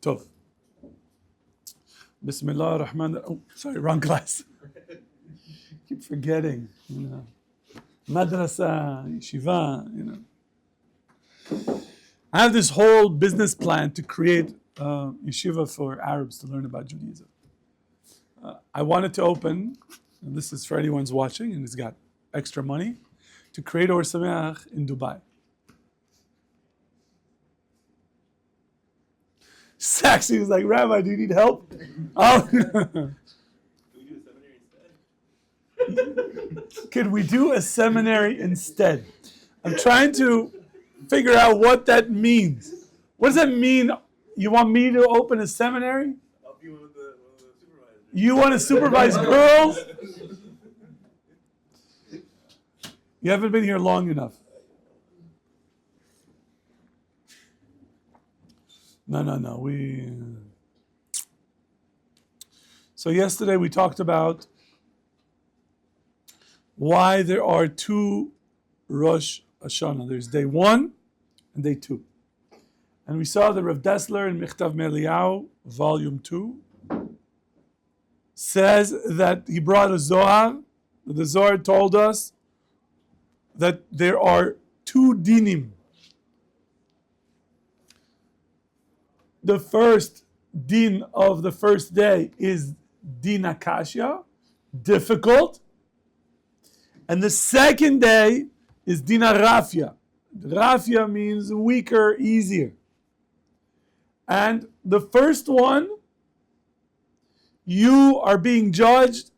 Tov. Bismillah ar-Rahman. Oh, sorry, wrong class. Keep forgetting. Madrasa, yeshiva. I have this whole business plan to create yeshiva for Arabs to learn about Judaism. I wanted to open, and this is for anyone who's watching and has got extra money, to create Ohr Somayach in Dubai. Saxy was like, Rabbi, do you need help? Could we do a seminary instead? I'm trying to figure out what that means. What does that mean? You want me to open a seminary? I'll be one of the supervisors. You want to supervise girls? You haven't been here long enough. No. So yesterday we talked about why there are two Rosh Hashanah. There's day 1 and day 2. And we saw that Rav Dessler in Michtav Meliyahu, volume 2, says that he brought a Zohar. The Zohar told us that there are 2 dinim. The first din of the first day is din akashya, difficult. And the second day is din rafia. Rafia means weaker, easier. And the first one, you are being judged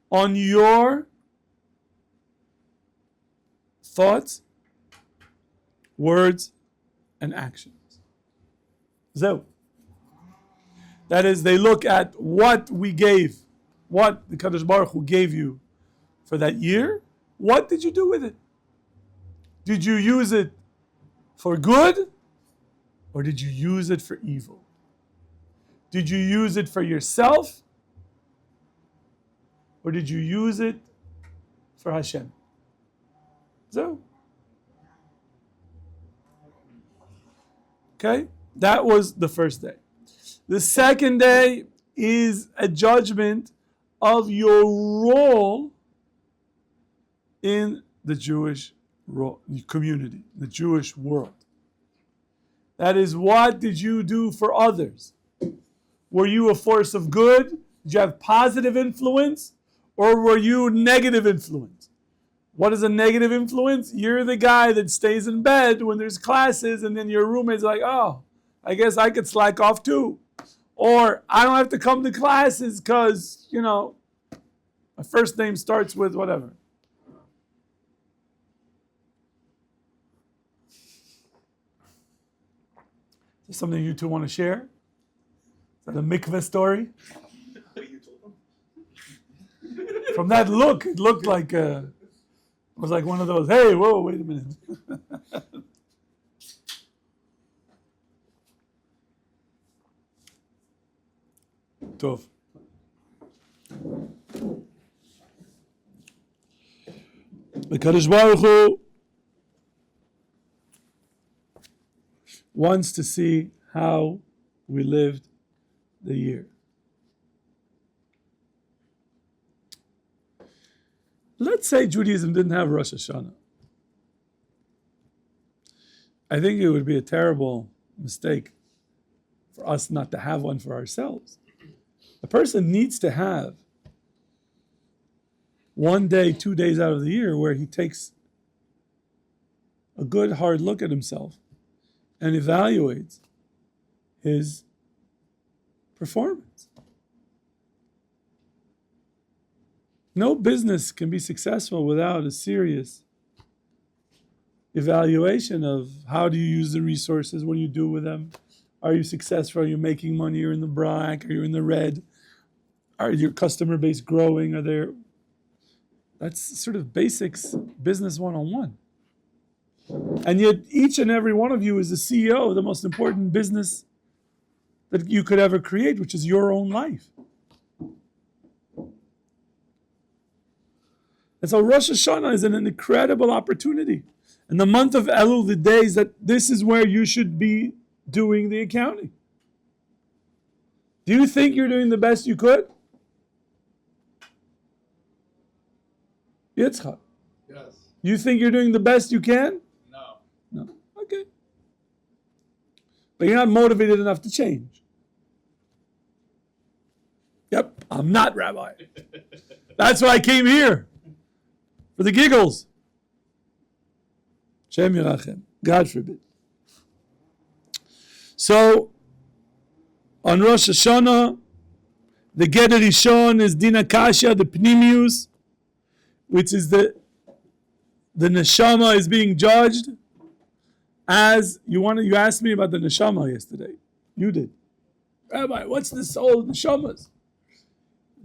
on your thoughts, words, and actions. So, that is, they look at what we gave, what the Kadosh Baruch Hu gave you for that year. What did you do with it? Did you use it for good, or did you use it for evil? Did you use it for yourself, or did you use it for Hashem? So, okay, that was the first day. The second day is a judgment of your role in the Jewish community, the Jewish world. That is, what did you do for others? Were you a force of good? Did you have positive influence? Or were you negative influence? What is a negative influence? You're the guy that stays in bed when there's classes, and then your roommate's like, oh, I guess I could slack off too. Or I don't have to come to classes because, my first name starts with whatever. Is there something you two want to share? Is that a mikveh story? From that look, it looked like it was like one of those, hey, whoa, wait a minute. Tov. The Kadosh Baruch Hu wants to see how we lived the year. Let's say Judaism didn't have Rosh Hashanah. I think it would be a terrible mistake for us not to have one for ourselves. A person needs to have 1 day, 2 days out of the year where he takes a good hard look at himself and evaluates his performance. No business can be successful without a serious evaluation of how do you use the resources, what do you do with them, are you successful, are you making money, you're in the black, are you in the red, are your customer base growing, that's sort of basics, business 101. And yet each and every one of you is the CEO of the most important business that you could ever create, which is your own life. And so Rosh Hashanah is an incredible opportunity. In the month of Elul, the days that this is where you should be doing the accounting? Do you think you're doing the best you could? Yitzchak. Yes. You think you're doing the best you can? No. No. Okay. But you're not motivated enough to change. Yep, I'm not, Rabbi. That's why I came here. For the giggles. Shem Yerachem. God forbid. So, on Rosh Hashanah, the Geder Rishon is Din Akasha, the Pnimius, which is the Neshama is being judged as you asked me about the Neshama yesterday. You did. Rabbi, what's the soul of Neshamas?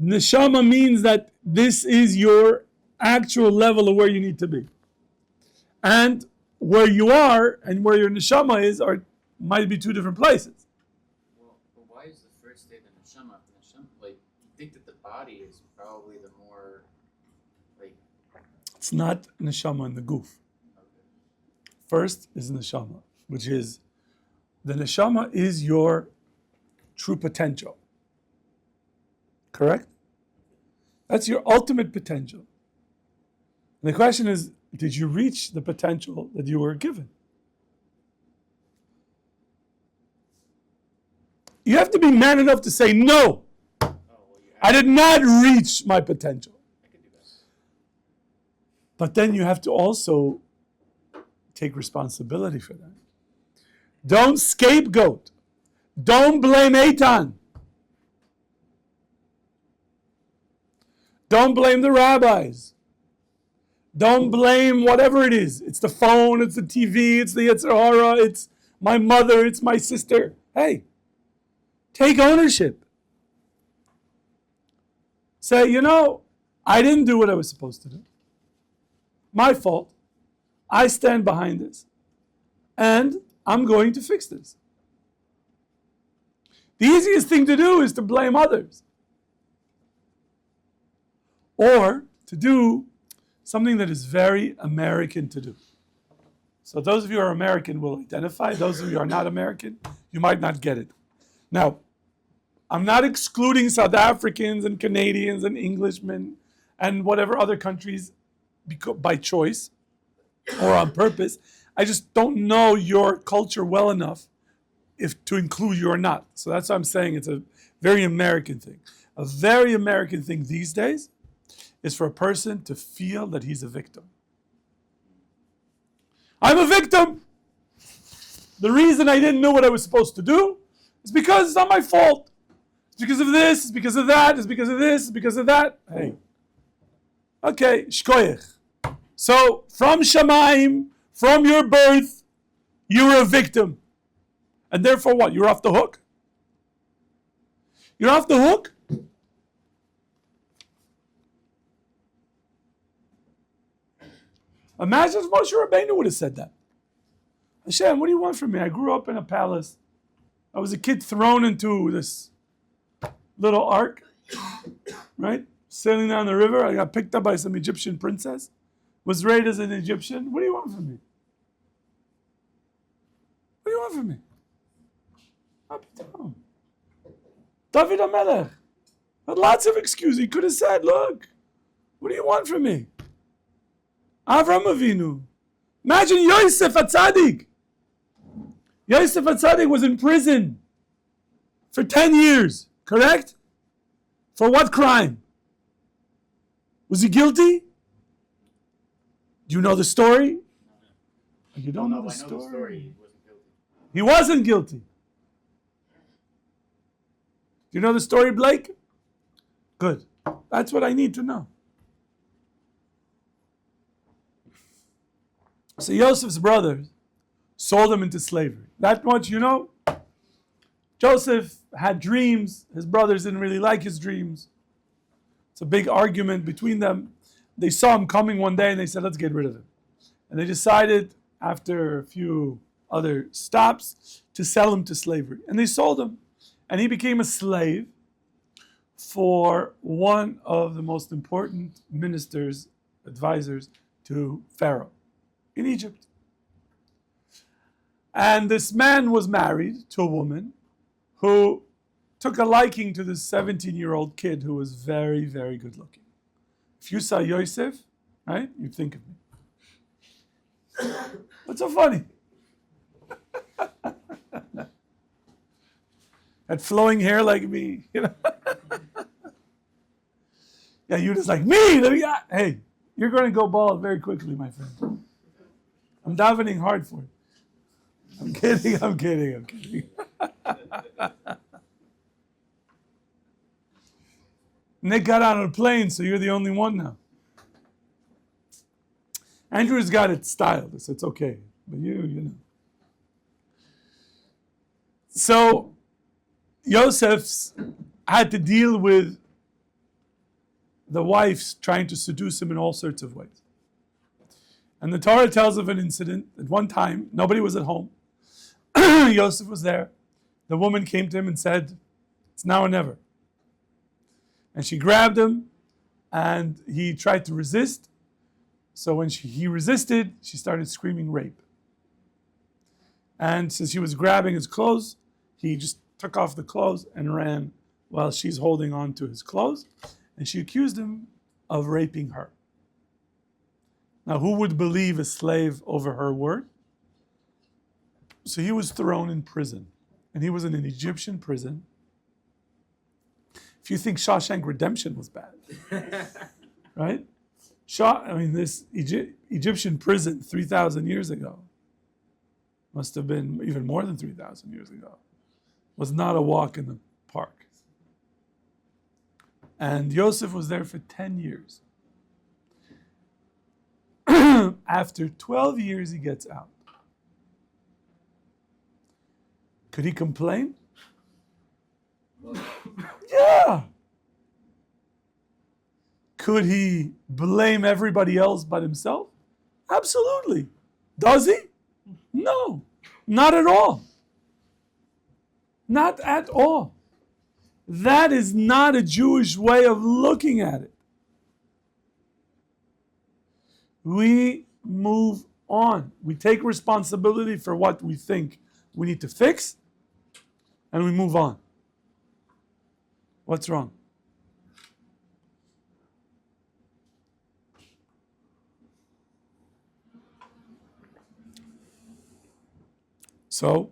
Neshama means that this is your actual level of where you need to be. And where you are and where your Neshama is might be two different places. Well, but why is the first day the neshama? The neshama, like, you think that the body is probably the more, like... It's not Neshama in the goof. Okay. First is Neshama, which is, the Neshama is your true potential. Correct? That's your ultimate potential. And the question is, did you reach the potential that you were given? You have to be man enough to say, no, I did not reach my potential. I can do that. But then you have to also take responsibility for that. Don't scapegoat. Don't blame Eitan. Don't blame the rabbis. Don't blame whatever it is. It's the phone, it's the TV, it's the Yetzer Hara, it's my mother, it's my sister. Hey, take ownership. Say, I didn't do what I was supposed to do. My fault. I stand behind this. And I'm going to fix this. The easiest thing to do is to blame others. Or to do something that is very American to do. So those of you who are American will identify. Those of you who are not American, you might not get it. Now, I'm not excluding South Africans and Canadians and Englishmen and whatever other countries by choice or on purpose. I just don't know your culture well enough to include you or not. So that's why I'm saying it's a very American thing. A very American thing these days is for a person to feel that he's a victim. I'm a victim. The reason I didn't know what I was supposed to do is because it's not my fault. It's because of this, it's because of that, it's because of this, it's because of that. Hey. Okay, shkoyech. So, from Shamayim, from your birth, you were a victim. And therefore what? You're off the hook? You're off the hook? Imagine if Moshe Rabbeinu would have said that. Hashem, what do you want from me? I grew up in a palace. I was a kid thrown into this little ark, right? Sailing down the river. I got picked up by some Egyptian princess. Was raised as an Egyptian. What do you want from me? What do you want from me? David HaMelech had lots of excuses. He could have said, look, what do you want from me? Avram Avinu. Imagine Yosef HaTzadik. Yosef HaTzadik was in prison for 10 years, correct? For what crime? Was he guilty? Do you know the story? You don't know the story. I know the story. He wasn't guilty. He wasn't guilty. Do you know the story, Blake? Good. That's what I need to know. So Joseph's brothers sold him into slavery. That much you know? Joseph had dreams. His brothers didn't really like his dreams. It's a big argument between them. They saw him coming one day and they said, let's get rid of him. And they decided, after a few other stops, to sell him to slavery. And they sold him. And he became a slave for one of the most important ministers, advisors to Pharaoh in Egypt. And this man was married to a woman who took a liking to this 17-year-old kid who was very, very good looking. If you saw Yosef, right, you'd think of me. What's so funny? Had flowing hair like me, you know. Yeah, you just like me. Hey, you're going to go bald very quickly, my friend. I'm davening hard for it. I'm kidding. Nick got on a plane, so you're the only one now. Andrew's got it styled, so it's okay. But you know. So, Yosef's had to deal with the wives trying to seduce him in all sorts of ways. And the Torah tells of an incident. At one time, nobody was at home. Yosef was there. The woman came to him and said, "It's now or never." And she grabbed him, and he tried to resist. So when he resisted, she started screaming rape. And since she was grabbing his clothes, he just took off the clothes and ran while she's holding on to his clothes. And she accused him of raping her. Now, who would believe a slave over her word? So he was thrown in prison. And he was in an Egyptian prison. If you think Shawshank Redemption was bad, right? This Egyptian prison 3,000 years ago, must have been even more than 3,000 years ago, was not a walk in the park. And Yosef was there for 10 years. After 12 years, he gets out. Could he complain? Yeah. Could he blame everybody else but himself? Absolutely. Does he? No, not at all. Not at all. That is not a Jewish way of looking at it. We move on. We take responsibility for what we think we need to fix, and we move on. What's wrong? So,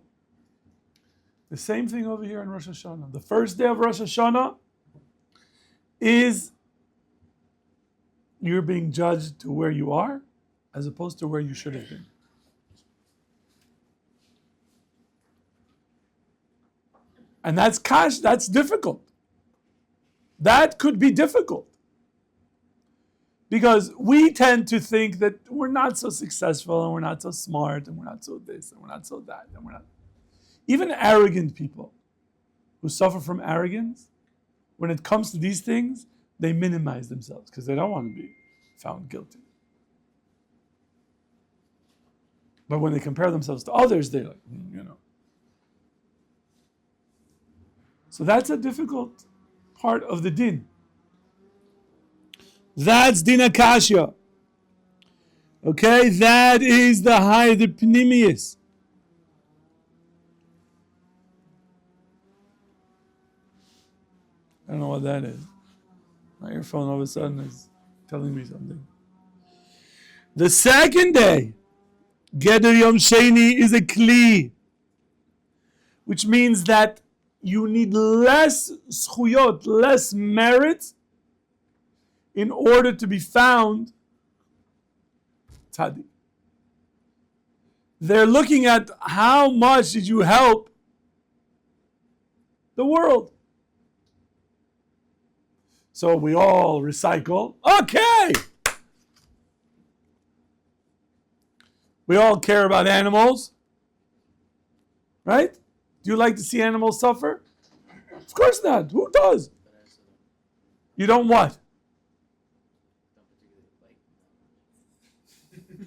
the same thing over here in Rosh Hashanah. The first day of Rosh Hashanah is you're being judged to where you are as opposed to where you should have been. And that's difficult. That could be difficult. Because we tend to think that we're not so successful and we're not so smart and we're not so this and we're not so that and we're not. Even arrogant people who suffer from arrogance, when it comes to these things, they minimize themselves because they don't want to be found guilty. But when they compare themselves to others, they're like, you know. So that's a difficult part of the din. That's din akashya. Okay, that is the pnimius. I don't know what that is. My earphone all of a sudden is telling me something. The second day, Geder Yom Sheni, is a kli, which means that you need less zchuyot, less merit, in order to be found tzaddik. They're looking at how much did you help the world. So we all recycle. Okay! We all care about animals. Right? Do you like to see animals suffer? Of course not. Who does? You don't what?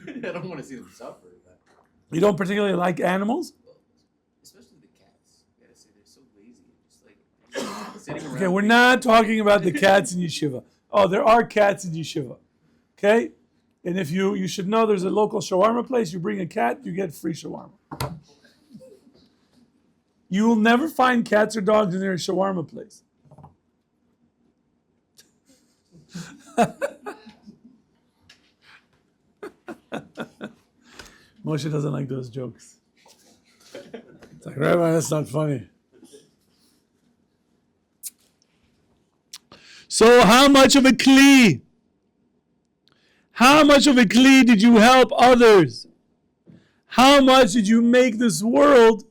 I don't want to see them suffer. But... You don't particularly like animals? Especially the cats. I gotta say, they're so lazy. Just like sitting around. Okay, we're not talking about the cats in yeshiva. Oh, there are cats in yeshiva. Okay? And if you should know there's a local shawarma place, you bring a cat, you get free shawarma. You will never find cats or dogs in their shawarma place. Moshe doesn't like those jokes. It's like, Rabbi, that's not funny. So how much of a kli? How much of a kli did you help others? How much did you make this world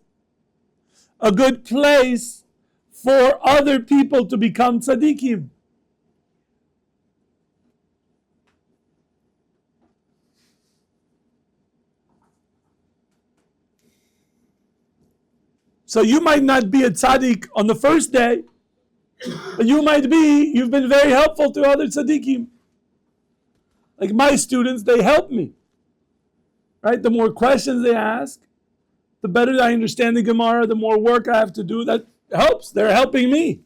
a good place for other people to become tzaddikim? So you might not be a tzaddik on the first day, but you've been very helpful to other tzaddikim. Like my students, they help me. Right? The more questions they ask, the better I understand the Gemara, the more work I have to do. That helps. They're helping me.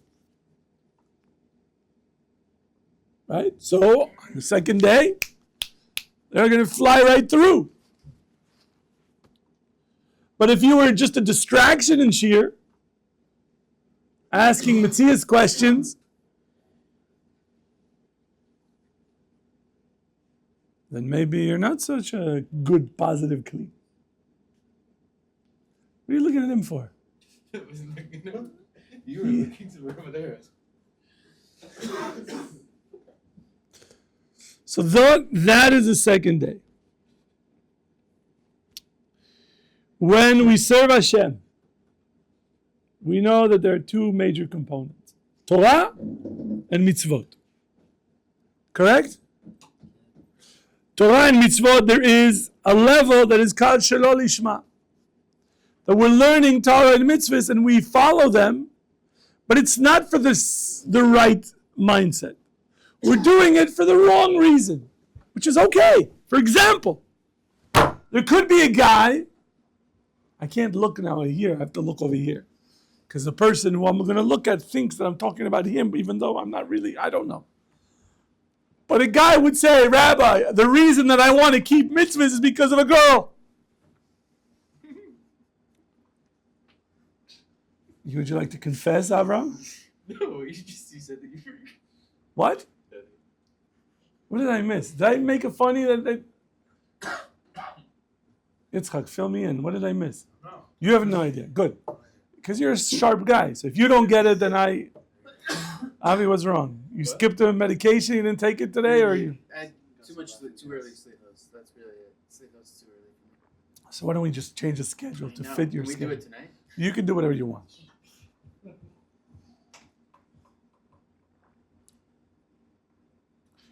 Right? So, on the second day, they're going to fly right through. But if you were just a distraction in Shir, asking Matthias questions, then maybe you're not such a good, positive kli. What are you looking at him for? You were looking to over there. So that is the second day. When we serve Hashem, we know that there are two major components, Torah and mitzvot. Correct? Torah and mitzvot, there is a level that is called Shelo Lishma. That we're learning Torah and mitzvahs and we follow them, but it's not for the right mindset. We're doing it for the wrong reason, which is okay. For example, there could be a guy, I can't look now here, I have to look over here. Because the person who I'm going to look at thinks that I'm talking about him, even though I'm not really, I don't know. But a guy would say, Rabbi, the reason that I want to keep mitzvahs is because of a girl. Would you like to confess, Avram? No, you said that you forgot. What? What did I miss? Did I make it funny that Yitzchak, fill me in. What did I miss? No. You have no idea. Good. Because you're a sharp guy. So if you don't get it, then Avi, what's wrong? You skipped a medication, you didn't take it today, or you? I had too early sleepovers. That's really it. Sleepovers too early for me. So why don't we just change the schedule to fit your Can we schedule? do it tonight? You can do whatever you want.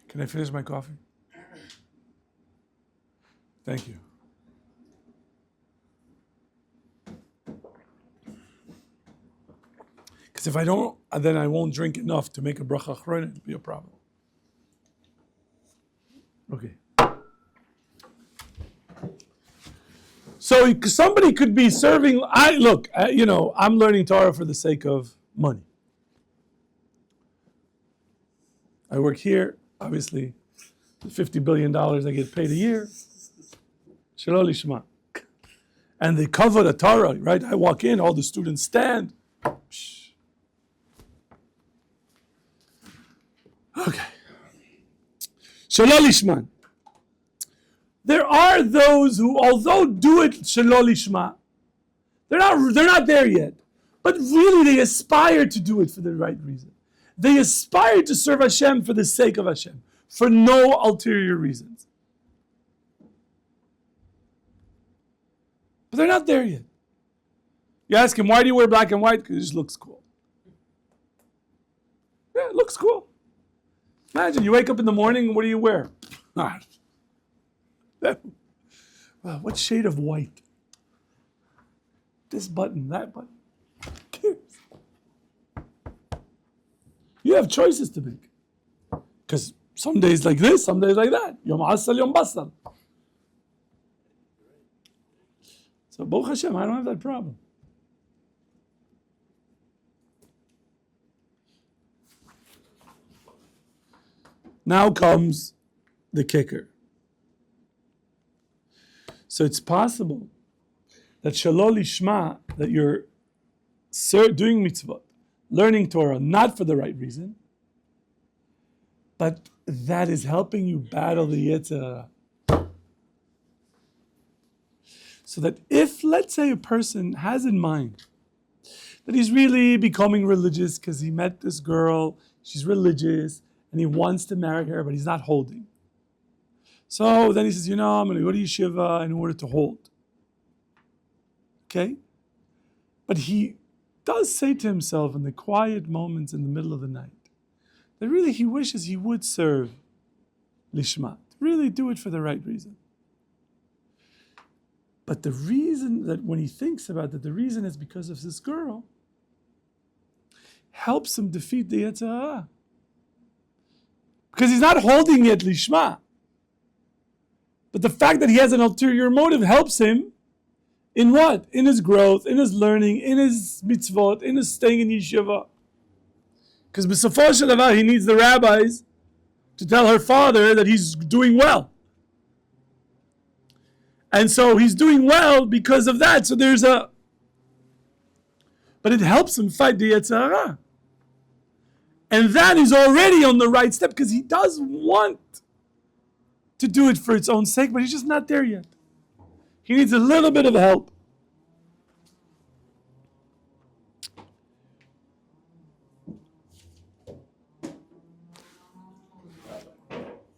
Can I finish my coffee? Thank you. Because if I don't, then I won't drink enough to make a bracha achrona. It'll be a problem. Okay. So somebody could be serving. I'm learning Torah for the sake of money. I work here, obviously, $50 billion I get paid a year. Shelo Lishma. And they cover the Torah, right? I walk in, all the students stand. Okay. Shelo Lishma. There are those who, although do it Shelo Lishma, they're not there yet. But really they aspire to do it for the right reason. They aspire to serve Hashem for the sake of Hashem, for no ulterior reasons. But they're not there yet. You ask him, why do you wear black and white? Because it just looks cool. Yeah, it looks cool. Imagine, you wake up in the morning, what do you wear? Wow, what shade of white? This button, that button. Who cares? You have choices to make. Because some days like this, some days like that. Yom Asal, Yom Basal. So, Baruch Hashem, I don't have that problem. Now comes the kicker. So it's possible that Shelo Lishma, that you're doing mitzvot, learning Torah, not for the right reason, but that is helping you battle the Yetzer Hara. So that if, let's say, a person has in mind that he's really becoming religious because he met this girl, she's religious, and he wants to marry her, but he's not holding. So then he says, I'm going to go to yeshiva in order to hold. Okay? But he does say to himself in the quiet moments in the middle of the night that really he wishes he would serve lishma, really do it for the right reason. But the reason that when he thinks about it, the reason is because of this girl, helps him defeat the Yetzer Hara. Because he's not holding yet lishma. But the fact that he has an ulterior motive helps him in what? In his growth, in his learning, in his mitzvot, in his staying in yeshiva. Because b'sofo shel davar, he needs the rabbis to tell her father that he's doing well. And so he's doing well because of that. So but it helps him fight the Yetzer Hara. And that is already on the right step because he does want to do it for its own sake, but he's just not there yet. He needs a little bit of help.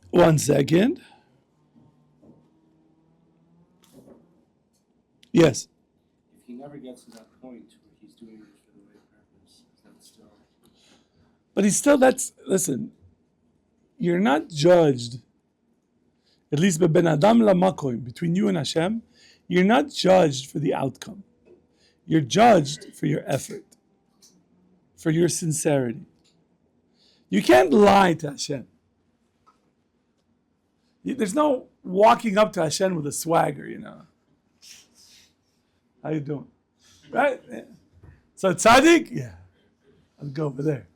One second. Yes. If he never gets to that point where he's doing it for the right purpose, then still. But listen, you're not judged, at least ben adam lamakoim, between you and Hashem, you're not judged for the outcome. You're judged for your effort, for your sincerity. You can't lie to Hashem. There's no walking up to Hashem with a swagger, How you doing? Right? Yeah. So tzaddik? Yeah. I'll go over there.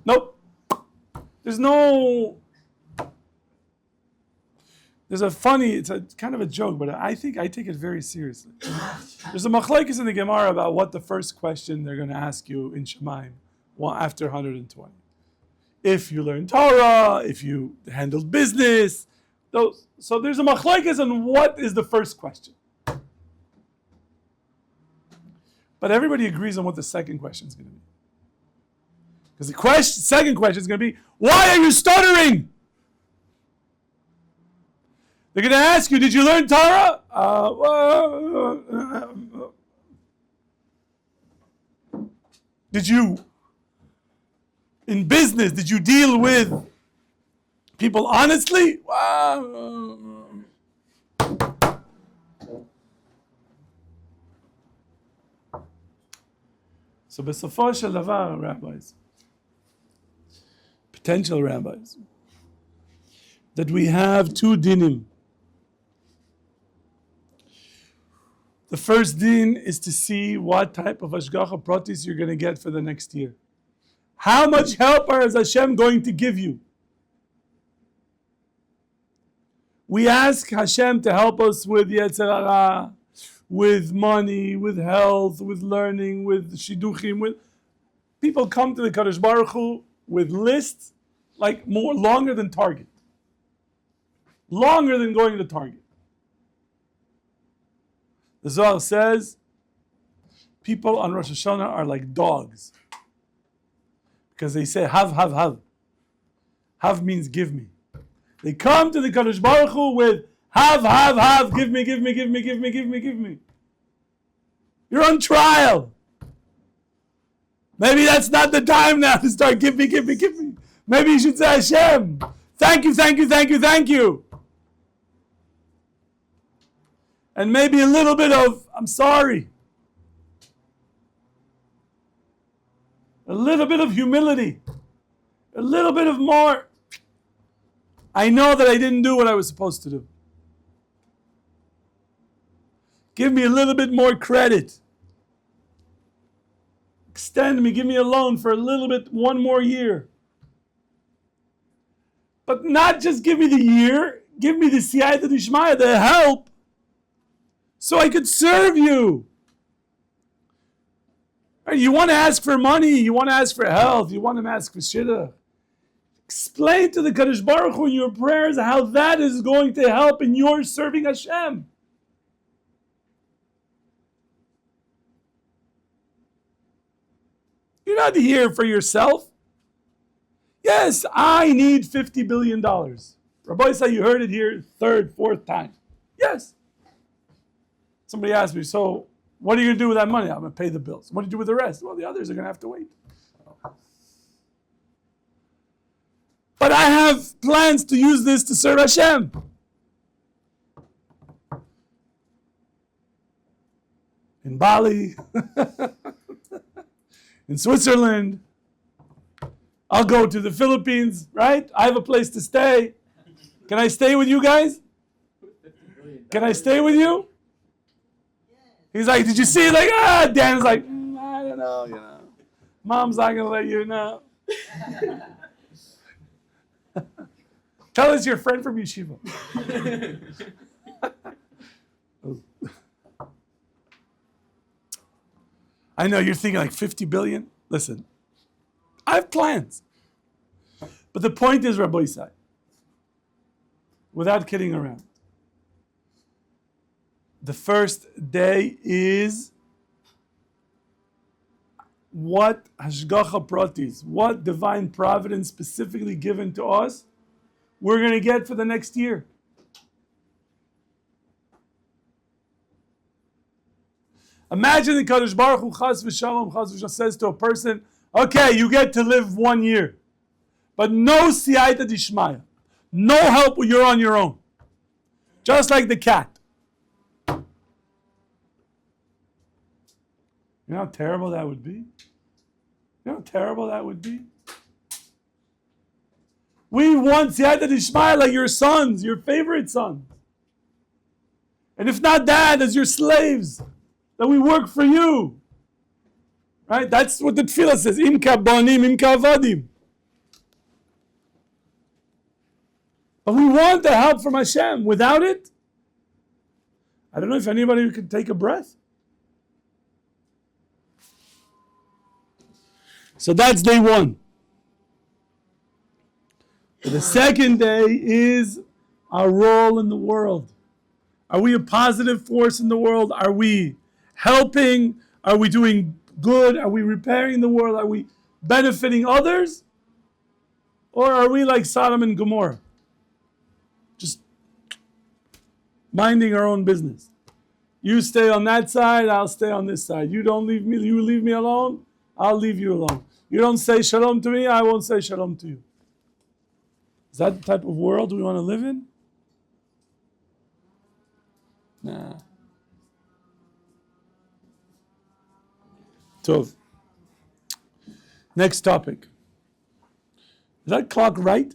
Nope. There's it's a kind of a joke, but I think I take it very seriously. There's a machlokes in the Gemara about what the first question they're going to ask you in Shemaim after 120. If you learn Torah, if you handled business. So there's a machlokes on what is the first question. But everybody agrees on what the second question is going to be. Because the second question is going to be, why are you stuttering? They're going to ask you, did you learn Torah? Did you, in business, did you deal with people honestly? So b'sofo shel davar, rabbis, potential rabbis, that we have two dinim. The first din is to see what type of hashgacha pratis you're going to get for the next year. How much helper is Hashem going to give you? We ask Hashem to help us with Yetzer Hara, with money, with health, with learning, with shidduchim. With people come to the Kadosh Baruch Hu with lists like longer than Target, longer than going to Target. The Zohar says people on Rosh Hashanah are like dogs because they say have, have, have. Have means give me. They come to the Kadosh Baruch Hu with have, have, give me, give me, give me, give me, give me, give me. You're on trial. Maybe that's not the time now to start give me, give me, give me. Maybe you should say Hashem, thank you, thank you, thank you, thank you. And maybe a little bit of, I'm sorry. A little bit of humility. A little bit of more. I know that I didn't do what I was supposed to do. Give me a little bit more credit. Extend me, give me a loan for a little bit, one more year. But not just give me the year, give me the siyata d'ishmaya, the help, so I could serve you. You want to ask for money, you want to ask for health, you want to ask for shidduch. Explain to the Kadosh Baruch Hu in your prayers how that is going to help in your serving Hashem. You're not here for yourself. Yes, I need $50 billion. Rabbi said you heard it here third, fourth time. Yes. Somebody asked me, so what are you going to do with that money? I'm going to pay the bills. What do you do with the rest? Well, the others are going to have to wait. But I have plans to use this to serve Hashem. In Bali, in Switzerland, I'll go to the Philippines, right? I have a place to stay. Can I stay with you guys? Can I stay with you? He's like, did you see it? Like, Dan's like, I don't know, Mom's not going to let you know. Tell us your friend from Yeshiva. I know you're thinking like 50 billion. Listen, I have plans. But the point is, Rabbi Isai, without kidding around, the first day is what Hashgacha Pratis, what divine providence specifically given to us, we're going to get for the next year. Imagine the Kadosh Baruch Hu Chas v'Shalom says to a person, okay, you get to live 1 year, but no siyata dishmaya, no help when you're on your own. Just like the cat. You know how terrible that would be? You know how terrible that would be? We want siyata dishmaya like your sons, your favorite sons. And if not that, as your slaves, that we work for you. Right? That's what the tefillah says. Imka banim, imka avadim. But we want the help from Hashem. Without it, I don't know if anybody could take a breath. So that's day one. The second day is our role in the world. Are we a positive force in the world? Are we helping? Are we doing good? Are we repairing the world? Are we benefiting others? Or are we like Sodom and Gomorrah? Just minding our own business. You stay on that side, I'll stay on this side. You don't leave me, you leave me alone, I'll leave you alone. You don't say shalom to me, I won't say shalom to you. Is that the type of world we want to live in? Nah. Tov. Next topic. Is that clock right?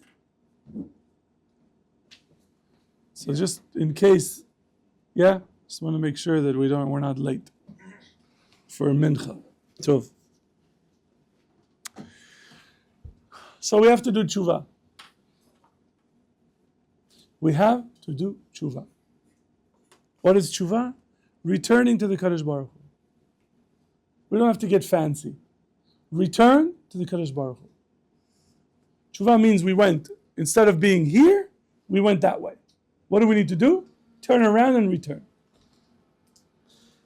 So just in case, yeah, just want to make sure that we're not late for mincha. Tov. So we have to do tshuva. We have to do tshuva. What is tshuva? Returning to the Kadosh Baruch Hu. We don't have to get fancy. Return to the Kadosh Baruch Hu. Tshuva means we went, instead of being here, we went that way. What do we need to do? Turn around and return.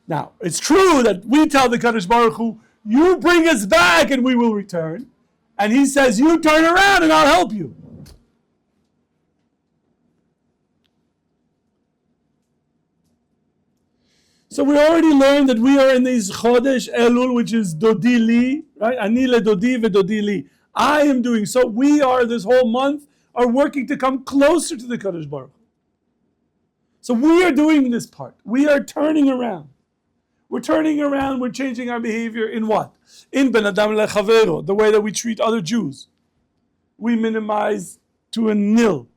Now, it's true that we tell the Kadosh Baruch Hu, you bring us back and we will return. And he says, you turn around and I'll help you. So we already learned that we are in this Chodesh Elul, which is Dodi Li, right? Ani le Dodi veDodi Li. I am doing. So we are, this whole month, are working to come closer to the Kadosh Baruch Hu. So we are doing this part. We are turning around. We're turning around, we're changing our behavior in what? In Ben Adam Lechavero, the way that we treat other Jews. We minimize to a nil.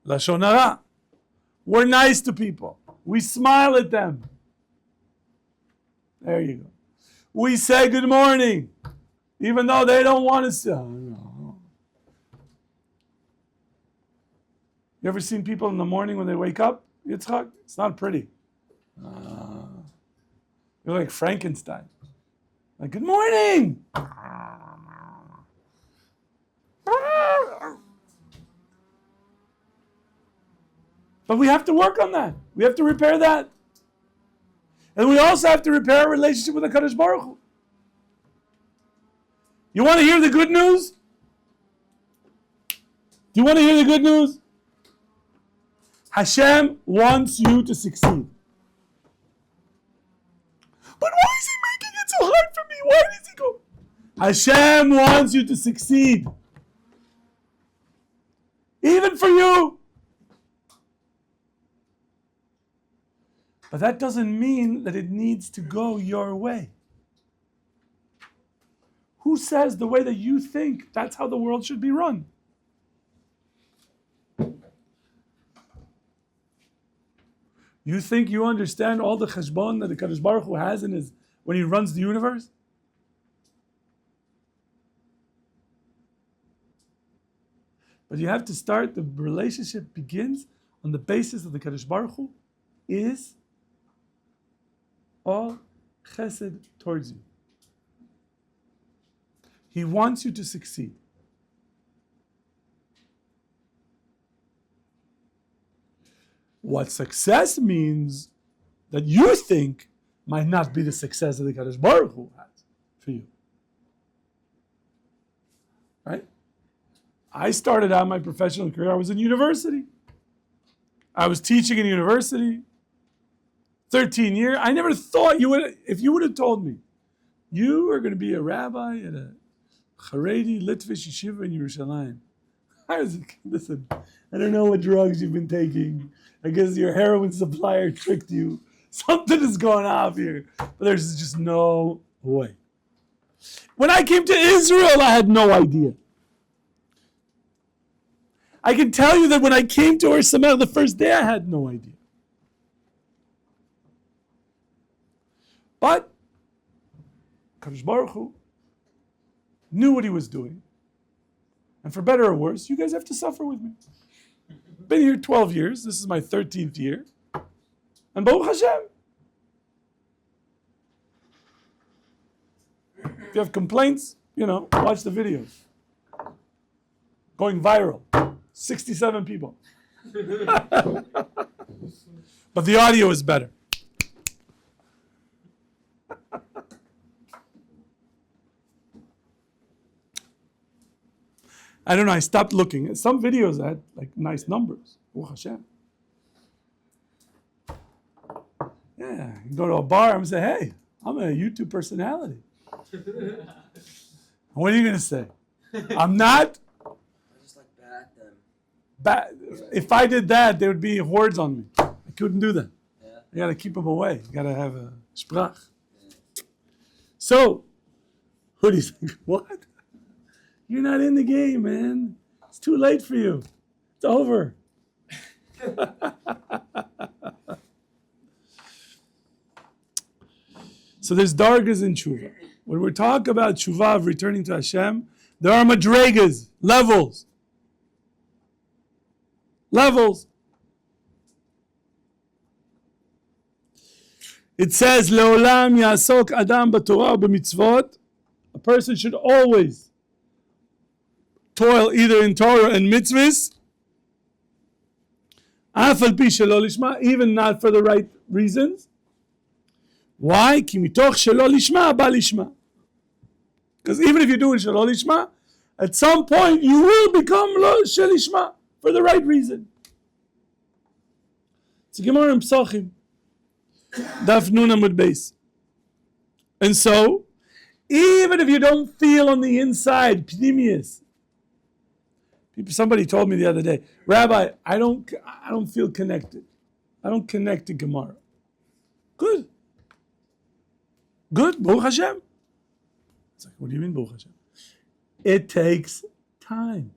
Lashon hara. We're nice to people. We smile at them. There you go. We say good morning, even though they don't want to say. You ever seen people in the morning when they wake up? Yitzchak, it's not pretty. You're like Frankenstein. Like, good morning. But we have to work on that. We have to repair that. And we also have to repair our relationship with the HaKadosh Baruch Hu. You want to hear the good news? Do you want to hear the good news? Hashem wants you to succeed. But why is he making it so hard for me? Why does he go? Hashem wants you to succeed. Even for you. But that doesn't mean that it needs to go your way. Who says the way that you think, that's how the world should be run? You think you understand all the cheshbon that the Kadosh Baruch Hu has in his, when he runs the universe? But you have to start, the relationship begins on the basis of the Kadosh Baruch Hu is all chesed towards you. He wants you to succeed. What success means that you think might not be the success that the Kadosh Baruch Hu has for you. Right? I started out my professional career, I was in university. I was teaching in university. 13 years. I never thought you would, if you would have told me, you are going to be a rabbi at a Haredi Litvish yeshiva in Yerushalayim. I was like, listen, I don't know what drugs you've been taking. I guess your heroin supplier tricked you. Something is going off here. But there's just no way. When I came to Israel, I had no idea. I can tell you that when I came to Ohr Somayach the first day, I had no idea. But Kadosh Baruch Hu knew what he was doing. And for better or worse, you guys have to suffer with me. Been here 12 years. This is my 13th year. And Baruch Hashem. If you have complaints, watch the videos. Going viral. 67 people. But the audio is better. I don't know, I stopped looking. Some videos had nice numbers. Baruch Hashem. Yeah, you go to a bar and say, hey, I'm a YouTube personality. What are you going to say? I'm not? I just bat them. If I did that, there would be hordes on me. I couldn't do that. Yeah. You got to keep them away. You got to have a sprach. Yeah. So, who do you think? What? You're not in the game, man. It's too late for you. It's over. So there's dargas in tshuva. When we talk about tshuva of returning to Hashem, there are madregas, levels. Levels. It says, Leolam yasok adam b'torah b'mitzvot. A person should always toil either in Torah and mitzvahs, even not for the right reasons. Why? Because even if you're doing shelo lishma, at some point you will become lo shel lishma for the right reason. It's a Gemara in Psachim, Daf Nun Amud Beis. And so, even if you don't feel on the inside, pnimius. Somebody told me the other day, Rabbi, I don't feel connected. I don't connect to Gemara. Good. Good. Baruch Hashem. It's like, what do you mean, Baruch Hashem? It takes time.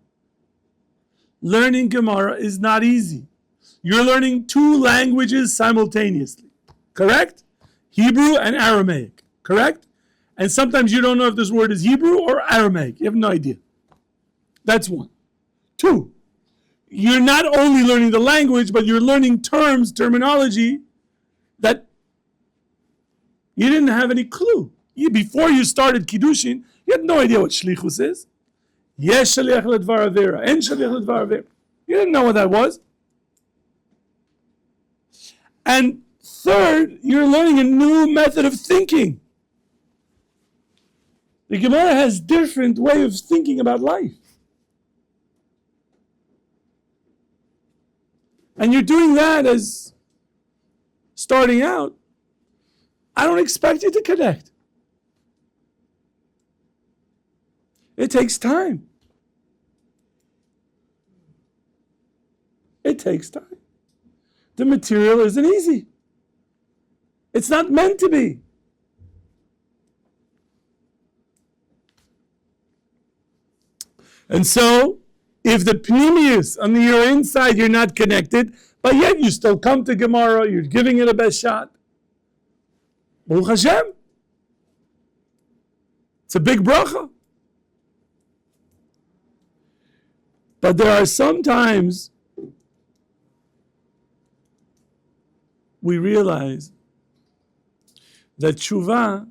Learning Gemara is not easy. You're learning two languages simultaneously. Correct? Hebrew and Aramaic. Correct? And sometimes you don't know if this word is Hebrew or Aramaic. You have no idea. That's one. Two, you're not only learning the language, but you're learning terminology that you didn't have any clue Before you started Kiddushin, you had no idea what Shlichus is. Yesh Shaliach Ledvar Avera, En Shaliach Ledvar Avera. You didn't know what that was. And third, you're learning a new method of thinking. The Gemara has different way of thinking about life. And you're doing that as starting out. I don't expect you to connect. It takes time. It takes time. The material isn't easy. It's not meant to be. And so, if the pneumius on your inside you're not connected, but yet you still come to Gemara, you're giving it a best shot. Baruch Hashem. It's a big bracha. But there are some times we realize that tshuva,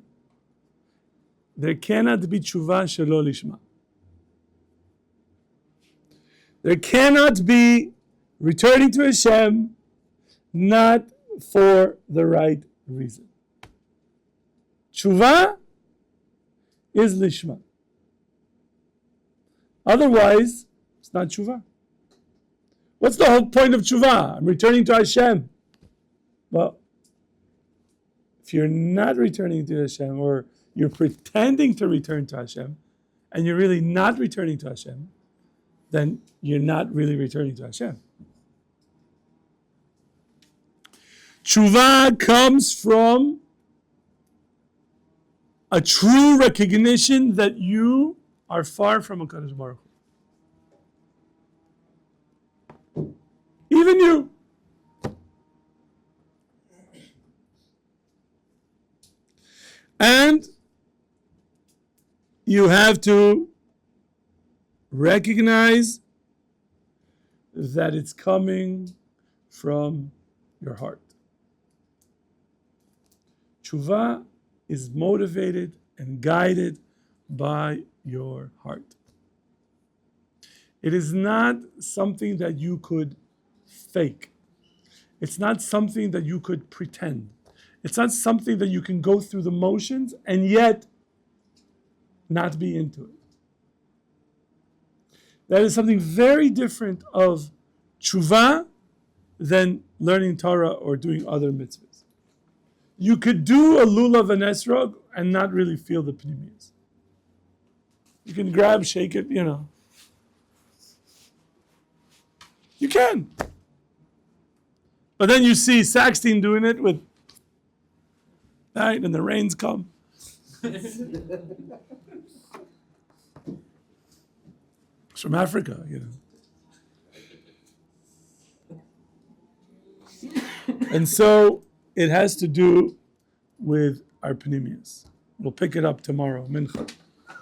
there cannot be tshuva shelo lishma. There cannot be returning to Hashem not for the right reason. Tshuva is lishma. Otherwise, it's not tshuva. What's the whole point of tshuva? I'm returning to Hashem. Well, if you're not returning to Hashem, or you're pretending to return to Hashem, and you're really not returning to Hashem, then you're not really returning to Hashem. Tshuva comes from a true recognition that you are far from HaKadosh Baruch Hu. Even you. And you have to recognize that it's coming from your heart. Tshuva is motivated and guided by your heart. It is not something that you could fake. It's not something that you could pretend. It's not something that you can go through the motions and yet not be into it. That is something very different of tshuva than learning Torah or doing other mitzvahs. You could do a lulav and esrog and not really feel the pneumias. You can grab, shake it, You can. But then you see Saxton doing it with, right, and the rains come. It's from Africa, And so it has to do with our pneumias. We'll pick it up tomorrow, mincha.